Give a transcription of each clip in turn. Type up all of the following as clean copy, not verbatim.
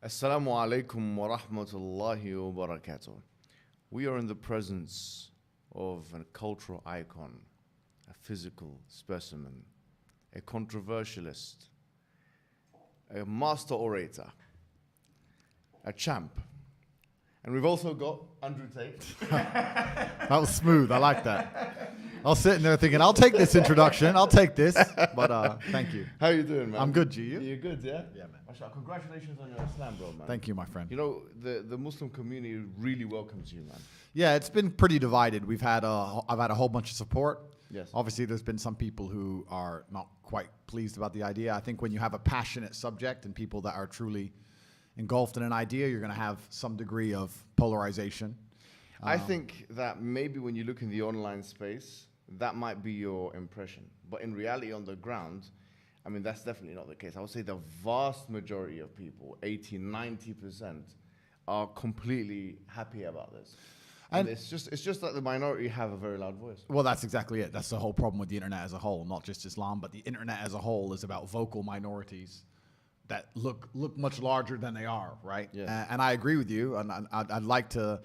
Assalamu alaikum wa rahmatullahi wa barakatuh. We are in the presence of a cultural icon, a physical specimen, a controversialist, a master orator, a champ. And we've also got Andrew Tate. That was smooth. I like that. I was sitting there thinking, I'll take this introduction. I'll take this. But thank you. How you doing, man? I'm good, G. You? You're good, yeah? Yeah, man. Mashallah, congratulations on your Islam, bro, man. Thank you, my friend. You know, the Muslim community really welcomes you, man. Yeah, it's been pretty divided. I've had a whole bunch of support. Yes. Obviously, there's been some people who are not quite pleased about the idea. I think when you have a passionate subject and people that are truly engulfed in an idea, you're going to have some degree of polarization. I think that maybe when you look in the online space, that might be your impression. But in reality, on the ground, I mean, that's definitely not the case. I would say the vast majority of people, 80, 90%, are completely happy about this. And it's just that the minority have a very loud voice. Well, that's exactly it. That's the whole problem with the internet as a whole, not just Islam, but the internet as a whole is about vocal minorities that look much larger than they are, right? Yeah. And I agree with you, and I'd like to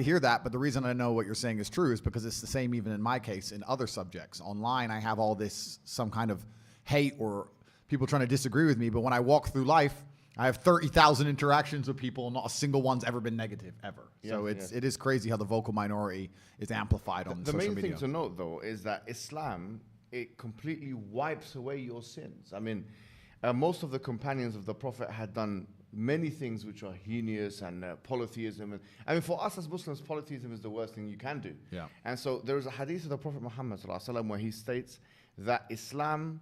hear that. But the reason I know what you're saying is true is because it's the same even in my case in other subjects. Online, I have all this some kind of hate or people trying to disagree with me. But when I walk through life, I have 30,000 interactions with people, and not a single one's ever been negative ever. So it is crazy how the vocal minority is amplified on social media. The main thing to note, though, is that Islam, it completely wipes away your sins. I mean, most of the companions of the Prophet had done many things which are heinous and polytheism. And, I mean, for us as Muslims, polytheism is the worst thing you can do. Yeah. And so there is a hadith of the Prophet Muhammad ﷺ where he states that Islam,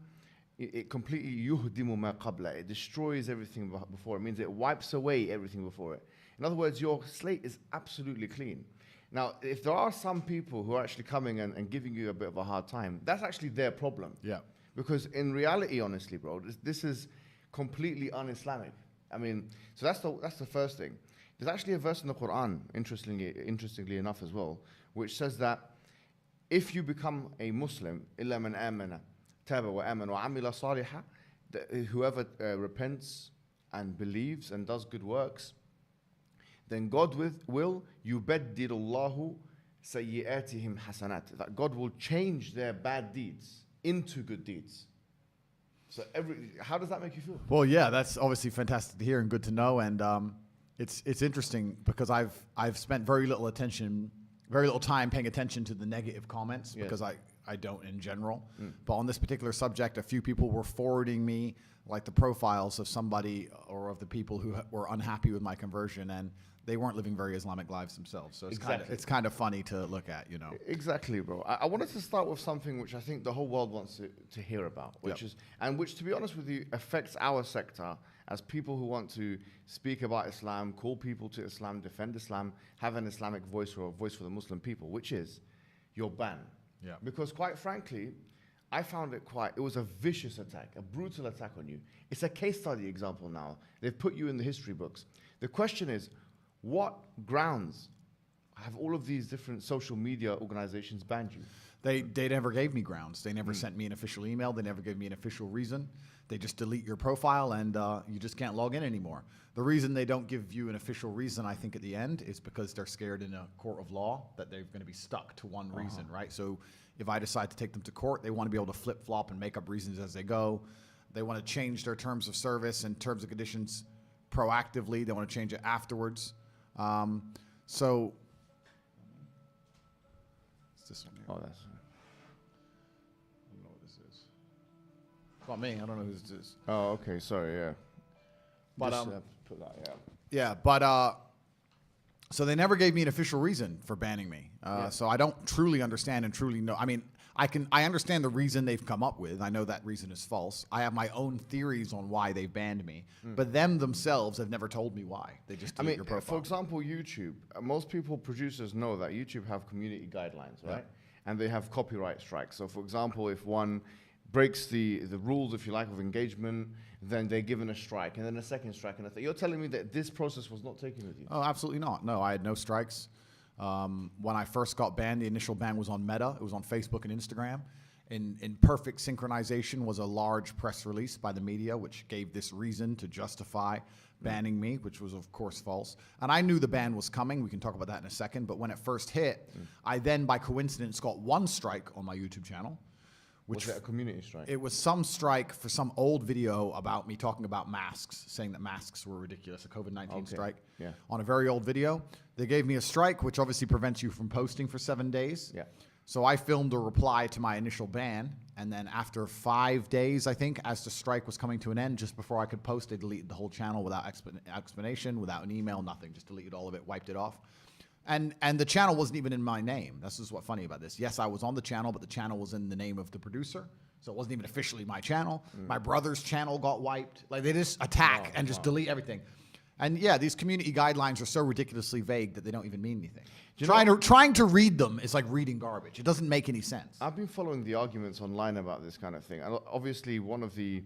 it completely yuhdimu ma qabla. It destroys everything before. It means it wipes away everything before it. In other words, your slate is absolutely clean. Now, if there are some people who are actually coming and giving you a bit of a hard time, that's actually their problem. Yeah. Because in reality, honestly, bro, this is completely un-Islamic. I mean, so that's the first thing. There's actually a verse in the Quran, interestingly enough as well, which says that if you become a Muslim, إِلَّا مَنْ آمَنَ تَابَ وَآمَنَ وَعَمِلَ صَالِحًا, whoever repents and believes and does good works, then God will يُبَدِّلُ اللَّهُ سَيِّئَاتِهِمْ حَسَنَاتٍ, that God will change their bad deeds into good deeds. So how does that make you feel? Well, yeah, that's obviously fantastic to hear and good to know. And it's interesting because I've spent very little time paying attention to the negative comments because I don't in general. But on this particular subject, a few people were forwarding me like the profiles of somebody or of the people who were unhappy with my conversion, and they weren't living very Islamic lives themselves. So it's kind of funny to look at, you know. Exactly, bro. I wanted to start with something which I think the whole world wants to hear about, which to be honest with you, affects our sector as people who want to speak about Islam, call people to Islam, defend Islam, have an Islamic voice or a voice for the Muslim people, which is your ban. Yeah. Because quite frankly, I found it was a vicious attack, a brutal attack on you. It's a case study example now. They've put you in the history books. The question is, what grounds have all of these different social media organizations banned you? They never gave me grounds. They never sent me an official email. They never gave me an official reason. They just delete your profile and you just can't log in anymore. The reason they don't give you an official reason, I think, at the end is because they're scared in a court of law that they're going to be stuck to one reason, right? So if I decide to take them to court, they want to be able to flip-flop and make up reasons as they go. They want to change their terms of service and terms and conditions proactively. They want to change it afterwards. So it's this one here. Oh, that's... I don't know what this is. It's not me. I don't know who this is. Oh, okay. Sorry, yeah. But Just, put that, yeah. yeah, but so they never gave me an official reason for banning me. So I don't truly understand and truly know. I mean, I understand the reason they've come up with. I know that reason is false. I have my own theories on why they banned me, but them themselves have never told me why. They just delete your profile. For example, YouTube. Most producers know that YouTube have community guidelines, right? And they have copyright strikes. So, for example, if one breaks the rules, if you like, of engagement, then they're given a strike, and then a second strike, and a third. You're telling me that this process was not taken with you? Oh, absolutely not. No, I had no strikes. When I first got banned, the initial ban was on Meta. It was on Facebook and Instagram. in perfect synchronization was a large press release by the media, which gave this reason to justify banning me, which was of course false. And I knew the ban was coming. We can talk about that in a second. But when it first hit, I then, by coincidence, got one strike on my YouTube channel. Was it a community strike? It was some strike for some old video about me talking about masks, saying that masks were ridiculous, a COVID-19 strike. Yeah. On a very old video. They gave me a strike, which obviously prevents you from posting for 7 days. Yeah. So I filmed a reply to my initial ban, and then after 5 days, I think, as the strike was coming to an end, just before I could post, they deleted the whole channel without explanation, without an email, nothing. Just deleted all of it, wiped it off. And the channel wasn't even in my name. This is what's funny about this. Yes, I was on the channel, but the channel was in the name of the producer. So it wasn't even officially my channel. My brother's channel got wiped. Like, they just attack and just delete everything. And yeah, these community guidelines are so ridiculously vague that they don't even mean anything. Trying to read them is like reading garbage. It doesn't make any sense. I've been following the arguments online about this kind of thing. And obviously, one of the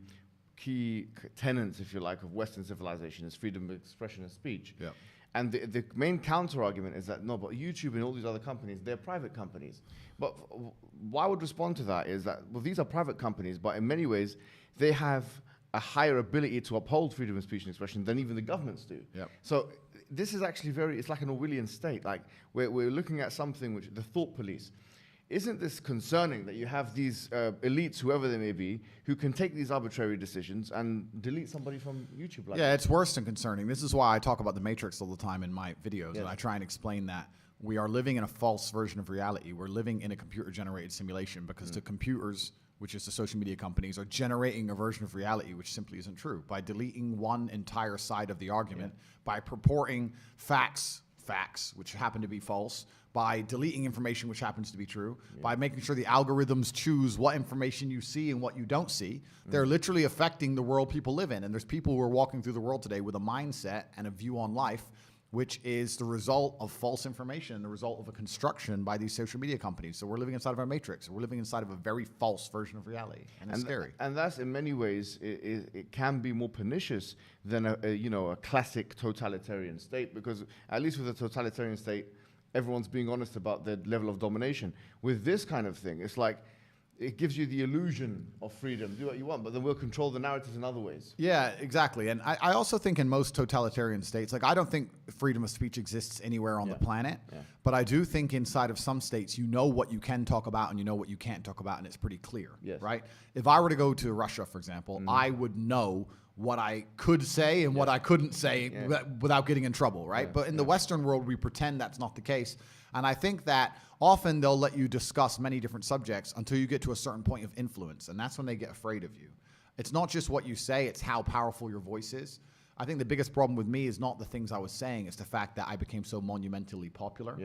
key tenets, if you like, of Western civilization is freedom of expression and speech. Yeah. And the main counter-argument is that, no, but YouTube and all these other companies, they're private companies. But why I would respond to that is that, well, these are private companies, but in many ways, they have a higher ability to uphold freedom of speech and expression than even the governments do. Yep. So this is actually it's like an Orwellian state. Like, we're looking at something which, the thought police. Isn't this concerning that you have these elites, whoever they may be, who can take these arbitrary decisions and delete somebody from YouTube? Like Yeah, it's worse than concerning. This is why I talk about the Matrix all the time in my videos, Yes. and I try and explain that we are living in a false version of reality. We're living in a computer-generated simulation because the computers, which is the social media companies, are generating a version of reality which simply isn't true. By deleting one entire side of the argument, by purporting facts, which happen to be false, by deleting information which happens to be true, by making sure the algorithms choose what information you see and what you don't see, they're literally affecting the world people live in. And there's people who are walking through the world today with a mindset and a view on life which is the result of false information, the result of a construction by these social media companies. So we're living inside of our matrix. We're living inside of a very false version of reality, and it's scary. And that's, in many ways, it can be more pernicious than a classic totalitarian state, because at least with a totalitarian state, everyone's being honest about their level of domination. With this kind of thing, it's like, it gives you the illusion of freedom. Do what you want, but then we'll control the narratives in other ways. Yeah, exactly. And I also think in most totalitarian states, like, I don't think freedom of speech exists anywhere on the planet, but I do think inside of some states, you know what you can talk about and you know what you can't talk about, and it's pretty clear, right? If I were to go to Russia, for example, I would know what I could say and what I couldn't say without getting in trouble, right? But in the Western world, we pretend that's not the case. And I think that often they'll let you discuss many different subjects until you get to a certain point of influence, and that's when they get afraid of you. It's not just what you say, it's how powerful your voice is. I think the biggest problem with me is not the things I was saying, it's the fact that I became so monumentally popular.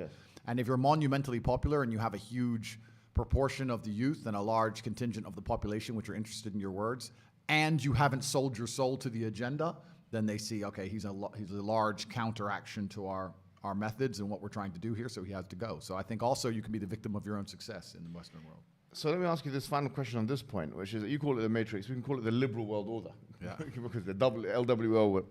And if you're monumentally popular and you have a huge proportion of the youth and a large contingent of the population which are interested in your words, and you haven't sold your soul to the agenda, then they see, okay, he's a large counteraction to our methods and what we're trying to do here, so he has to go. So I think also you can be the victim of your own success in the Western world. So let me ask you this final question on this point, which is that you call it the matrix, we can call it the liberal world order. Because the LWO,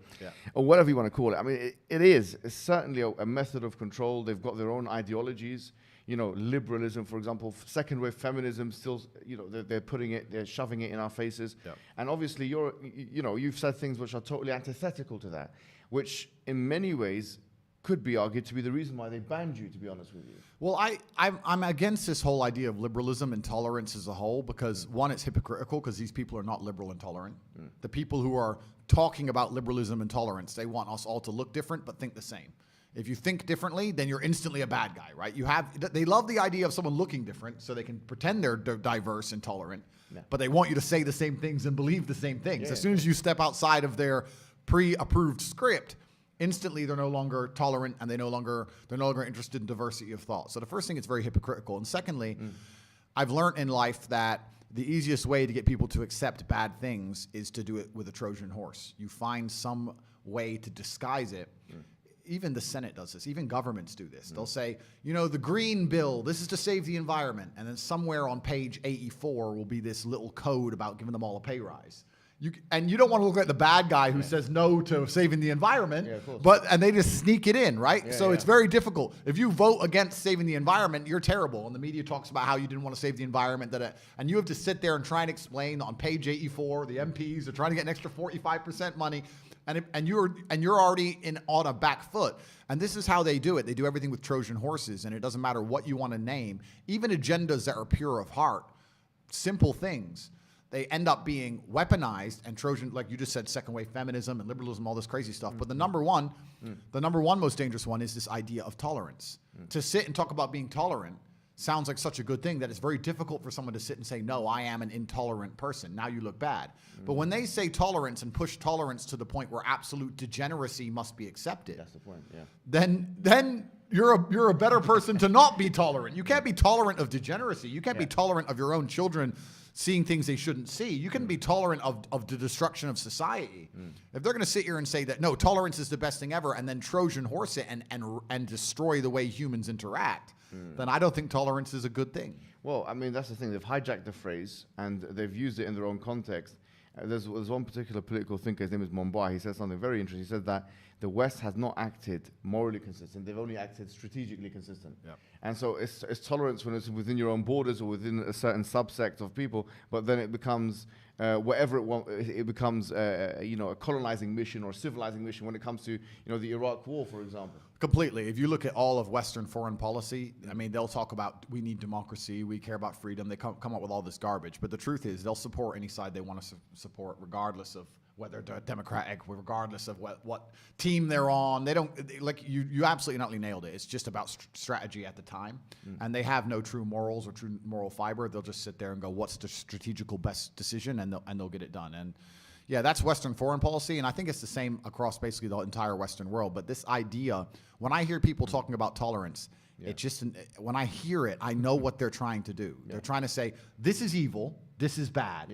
or whatever you want to call it. I mean, it's certainly a method of control. They've got their own ideologies. You know, liberalism, for example, second wave feminism, still, they're shoving it in our faces. And obviously you've said things which are totally antithetical to that, which in many ways could be argued to be the reason why they banned you, to be honest with you. Well, I'm against this whole idea of liberalism and tolerance as a whole, because one, it's hypocritical because these people are not liberal and tolerant. The people who are talking about liberalism and tolerance, they want us all to look different but think the same. If you think differently, then you're instantly a bad guy, right? They love the idea of someone looking different so they can pretend they're diverse and tolerant, but they want you to say the same things and believe the same things. As soon as you step outside of their pre-approved script, instantly they're no longer tolerant and they're no longer interested in diversity of thought. So the first thing, it's very hypocritical. And secondly, I've learned in life that the easiest way to get people to accept bad things is to do it with a Trojan horse. You find some way to disguise it. Even the Senate does this. Even governments do this. They'll say, the green bill, this is to save the environment. And then somewhere on page 84 will be this little code about giving them all a pay rise. And you don't want to look like the bad guy who says no to saving the environment, and they just sneak it in, right? So it's very difficult. If you vote against saving the environment, you're terrible. And the media talks about how you didn't want to save the environment, and you have to sit there and try and explain on page 84, the MPs are trying to get an extra 45% money, and you're already on a back foot. And this is how they do it. They do everything with Trojan horses, and it doesn't matter what you want to name, even agendas that are pure of heart, simple things. They end up being weaponized and Trojan, like you just said, second wave feminism and liberalism, all this crazy stuff. But the number one most dangerous one is this idea of tolerance. To sit and talk about being tolerant sounds like such a good thing that it's very difficult for someone to sit and say, no, I am an intolerant person. Now you look bad. But when they say tolerance and push tolerance to the point where absolute degeneracy must be accepted, that's the point, then you're a better person to not be tolerant. You can't be tolerant of degeneracy. You can't be tolerant of your own children seeing things they shouldn't see. You can be tolerant of the destruction of society. If they're going to sit here and say that, no, tolerance is the best thing ever, and then Trojan horse it and destroy the way humans interact, then I don't think tolerance is a good thing. Well, I mean, that's the thing. They've hijacked the phrase, and they've used it in their own context. There's one particular political thinker, his name is Mumbai. He said something very interesting. He said that the West has not acted morally consistent. They've only acted strategically consistent. Yep. And so it's tolerance when it's within your own borders or within a certain subsect of people, but then it becomes whatever it becomes, a colonizing mission or a civilizing mission when it comes to, the Iraq War, for example. Completely. If you look at all of Western foreign policy, I mean, they'll talk about we need democracy, we care about freedom. They come up with all this garbage. But the truth is they'll support any side they want to support, regardless of whether they're Democratic, regardless of what team they're on. They don't, you absolutely not nailed it. It's just about strategy at the time. And they have no true morals or true moral fiber. They'll just sit there and go, what's the strategical best decision? And they'll get it done. And yeah, that's Western foreign policy, and I think it's the same across basically the entire Western world. But this idea, when I hear people talking about tolerance, it just, when I hear it, I know what they're trying to do. They're trying to say, this is evil, this is bad,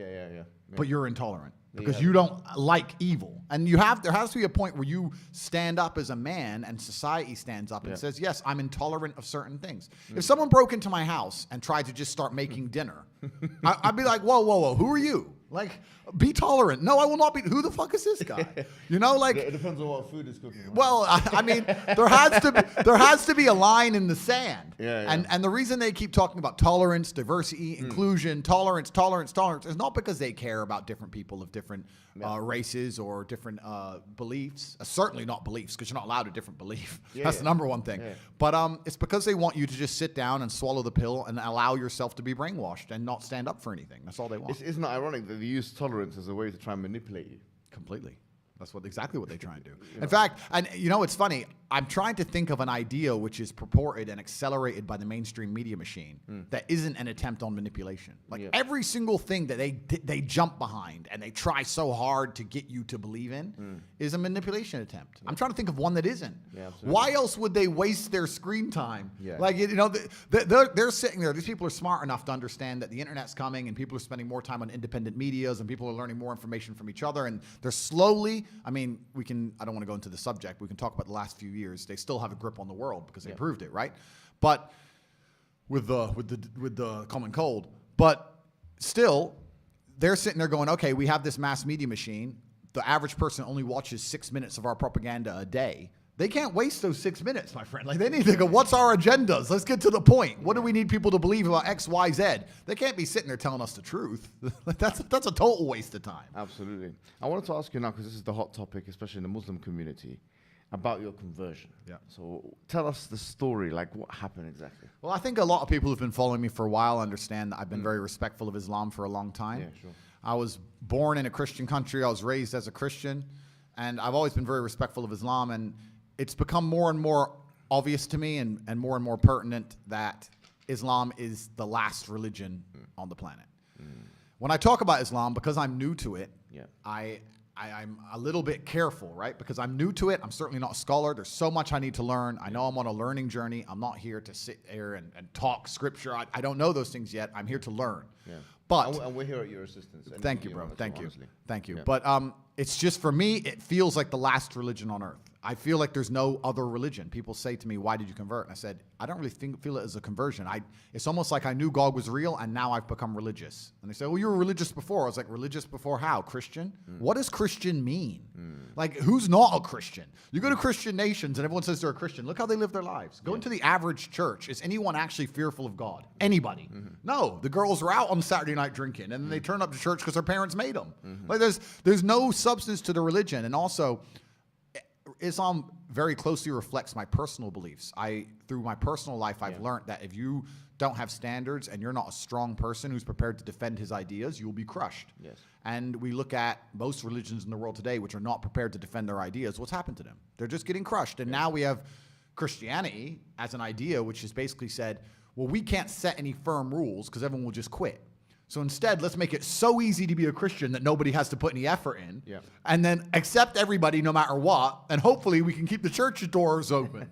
but you're intolerant because you don't like evil. And there has to be a point where you stand up as a man and society stands up and says, yes, I'm intolerant of certain things. If someone broke into my house and tried to just start making dinner, I'd be like, whoa, who are you? Like, be tolerant. No, I will not be. Who the fuck is this guy? It depends on what food is cooking. Well, I mean, there has to be a line in the sand. Yeah. And the reason they keep talking about tolerance, diversity, inclusion, tolerance is not because they care about different people of different races or different beliefs. Certainly not beliefs, because you're not allowed a different belief. That's the number one thing. But it's because they want you to just sit down and swallow the pill and allow yourself to be brainwashed and not stand up for anything. That's all they want. Isn't it ironic that they use tolerance as a way to try and manipulate you? Completely. That's exactly what they try and do. In fact, and it's funny, I'm trying to think of an idea which is purported and accelerated by the mainstream media machine that isn't an attempt on manipulation. Every single thing that they jump behind and they try so hard to get you to believe in is a manipulation attempt. I'm trying to think of one that isn't. Why else would they waste their screen time? They're sitting there. These people are smart enough to understand that the internet's coming and people are spending more time on independent medias and people are learning more information from each other, and they're slowly, I mean, I don't want to go into the subject. We can talk about the last few years. They still have a grip on the world because they proved it, right? But with the common cold, but still, they're sitting there going, okay, we have this mass media machine. The average person only watches 6 minutes of our propaganda a day. They can't waste those 6 minutes, my friend. They need to go, what's our agendas? Let's get to the point. What do we need people to believe about X, Y, Z? They can't be sitting there telling us the truth. That's a total waste of time. Absolutely. I wanted to ask you now, because this is the hot topic, especially in the Muslim community, about your conversion. Yeah. So tell us the story, what happened exactly? Well, I think a lot of people who've been following me for a while understand that I've been very respectful of Islam for a long time. Yeah, sure. I was born in a Christian country. I was raised as a Christian, and I've always been very respectful of Islam, and it's become more and more obvious to me and more pertinent that Islam is the last religion on the planet. When I talk about Islam, because I'm new to it, I'm a little bit careful, right? Because I'm new to it. I'm certainly not a scholar. There's so much I need to learn. I know I'm on a learning journey. I'm not here to sit here and talk scripture. I don't know those things yet. I'm here to learn. Yeah. But and we're here at your assistance. Thank you, bro. Thank you. Honestly. Thank you. Yeah. But it's just, for me, it feels like the last religion on earth. I feel like there's no other religion. People say to me, why did you convert? And I said, I don't really feel it as a conversion. It's almost like I knew God was real and now I've become religious. And they say, well, you were religious before. I was like, religious before how? Christian? What does Christian mean? Like, who's not a Christian? You go to Christian nations and everyone says they're a Christian. Look how they live their lives. Go into the average church. Is anyone actually fearful of God? Anybody? No. The girls are out on Saturday night drinking and then they turn up to church because their parents made them. Like, there's no substance to the religion. And also, Islam very closely reflects my personal beliefs. Through my personal life, I've learned that if you don't have standards and you're not a strong person who's prepared to defend his ideas, you will be crushed. Yes. And we look at most religions in the world today which are not prepared to defend their ideas. What's happened to them? They're just getting crushed. And now we have Christianity as an idea which has basically said, well, we can't set any firm rules because everyone will just quit. So instead, let's make it so easy to be a Christian that nobody has to put any effort in. Yeah. And then accept everybody no matter what. And hopefully we can keep the church doors open.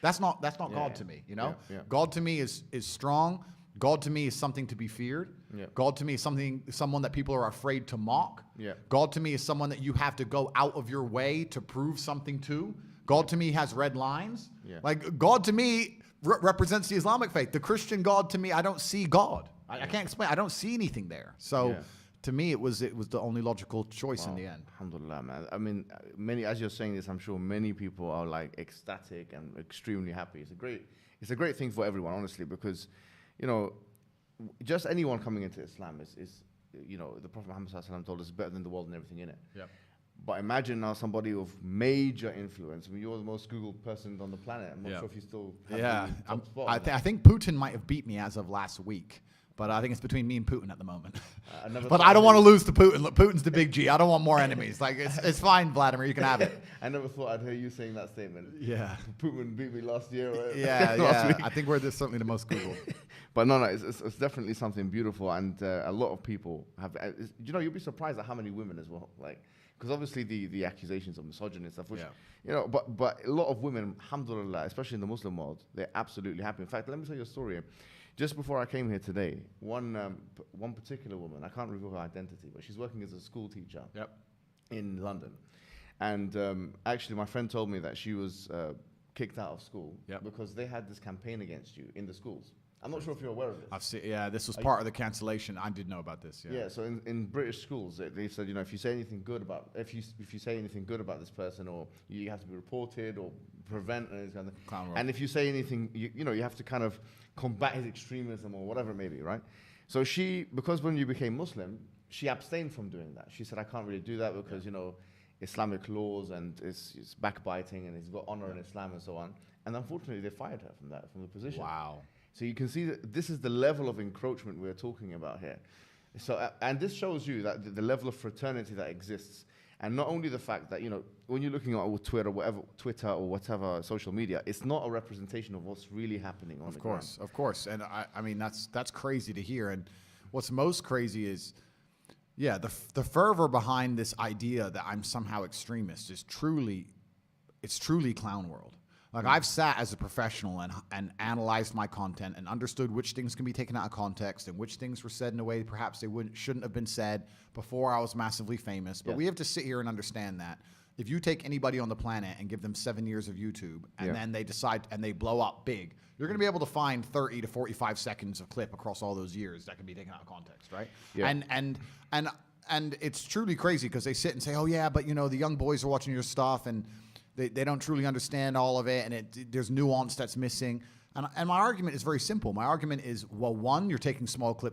That's not God to me, you know? Yeah. God to me is strong. God to me is something to be feared. Yeah. God to me is someone that people are afraid to mock. Yeah. God to me is someone that you have to go out of your way to prove something to. God to me has red lines. Yeah. Like, God to me represents the Islamic faith. The Christian God to me, I don't see God. I can't explain. I don't see anything there. So to me, it was the only logical choice in the end. Alhamdulillah, man. I mean, as you're saying this, I'm sure many people are like ecstatic and extremely happy. It's a great thing for everyone, honestly, because, you know, just anyone coming into Islam is you know, the Prophet Muhammad ﷺ told us better than the world and everything in it. Yep. But imagine now somebody of major influence. I mean, you're the most Googled person on the planet. I'm not sure if you still have the top spot. I think Putin might have beat me as of last week. But I think it's between me and Putin at the moment. But I don't want to lose to Putin. Look, Putin's the big G. I don't want more enemies. Like, it's fine, Vladimir. You can have it. I never thought I'd hear you saying that statement. Yeah. Putin beat me last year. Right? Yeah. I think we're certainly the most Googled. But no, it's definitely something beautiful. And a lot of people have, you know, you'll be surprised at how many women as well. Like, because obviously the accusations of misogyny and stuff, which, you know, but a lot of women, alhamdulillah, especially in the Muslim world, they're absolutely happy. In fact, let me tell you a story. Just before I came here today, one particular woman, I can't reveal her identity, but she's working as a school teacher in London. And actually, my friend told me that she was kicked out of school because they had this campaign against you in the schools. I'm not sure if you're aware of this. I've seen, this was part of the cancellation. I did know about this. Yeah. So in British schools, they said, you know, if you say anything good about this person, or you have to be reported or prevent and and if you say anything, you know, you have to kind of combat his extremism or whatever it may be, right? So because when you became Muslim, she abstained from doing that. She said, I can't really do that because, you know, Islamic laws and it's backbiting and it's got honor in Islam and so on. And unfortunately, they fired her from the position. Wow. So you can see that this is the level of encroachment we're talking about here. So, and this shows you that the level of fraternity that exists. And not only the fact that, you know, when you're looking at Twitter or whatever social media, it's not a representation of what's really happening on the ground. Of course. And I mean, that's crazy to hear. And what's most crazy is, the fervor behind this idea that I'm somehow extremist is truly clown world. Like, I've sat as a professional and analyzed my content and understood which things can be taken out of context and which things were said in a way perhaps they shouldn't have been said before I was massively famous. But we have to sit here and understand that if you take anybody on the planet and give them 7 years of YouTube and then they decide and they blow up big, you're going to be able to find 30 to 45 seconds of clip across all those years that can be taken out of context, right? Yeah. And it's truly crazy because they sit and say, oh yeah, but you know, the young boys are watching your stuff and they don't truly understand all of it, and there's nuance that's missing. And my argument is very simple. My argument is, well, one, you're taking small clips